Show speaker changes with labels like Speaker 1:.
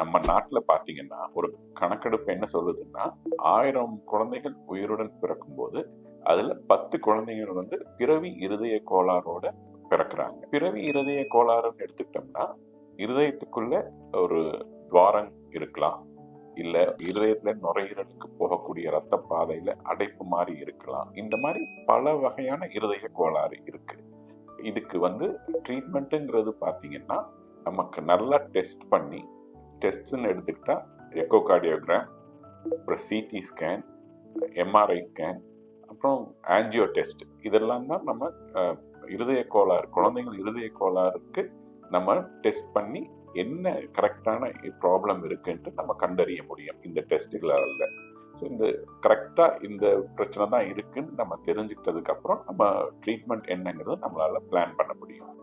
Speaker 1: நம்ம நாட்டில் பார்த்தீங்கன்னா ஒரு கணக்கெடுப்பு என்ன சொல்லுதுன்னா 1000 குழந்தைகள் உயிருடன் பிறக்கும்போது அதுல 10 குழந்தைகள் வந்து பிறவி இருதய கோளாறோட பிறக்கிறாங்க. பிறவி இருதய கோளாறுன்னு எடுத்துக்கிட்டோம்னா இருதயத்துக்குள்ள ஒரு துவாரம் இருக்கலாம், இல்ல இருதயத்துல நுரையீரலுக்கு போகக்கூடிய ரத்த பாதையில அடைப்பு மாதிரி இருக்கலாம். இந்த மாதிரி பல வகையான இருதய கோளாறு இருக்கு. இதுக்கு வந்து ட்ரீட்மெண்ட்டுங்கிறது பார்த்தீங்கன்னா நமக்கு நல்லா டெஸ்ட் பண்ணி, டெஸ்ட்னு எடுத்துக்கிட்டா எக்கோகார்டியோகிராம், அப்புறம் சிடி ஸ்கேன், எம்ஆர்ஐ ஸ்கேன், அப்புறம் ஆன்ஜியோ டெஸ்ட், இதெல்லாம் தான் நம்ம இருதய கோளாறு, குழந்தைகள் இருதய கோளாறுக்கு நம்ம டெஸ்ட் பண்ணி என்ன கரெக்டான ப்ராப்ளம் இருக்குன்ட்டு நம்ம கண்டறிய முடியும் இந்த டெஸ்ட்டுகளால். ஸோ இந்த கரெக்டாக இந்த பிரச்சனை தான் இருக்குன்னு நம்ம தெரிஞ்சுக்கிட்டதுக்கு அப்புறம் நம்ம ட்ரீட்மெண்ட் என்னங்கிறது நம்மளால பிளான் பண்ண முடியும்.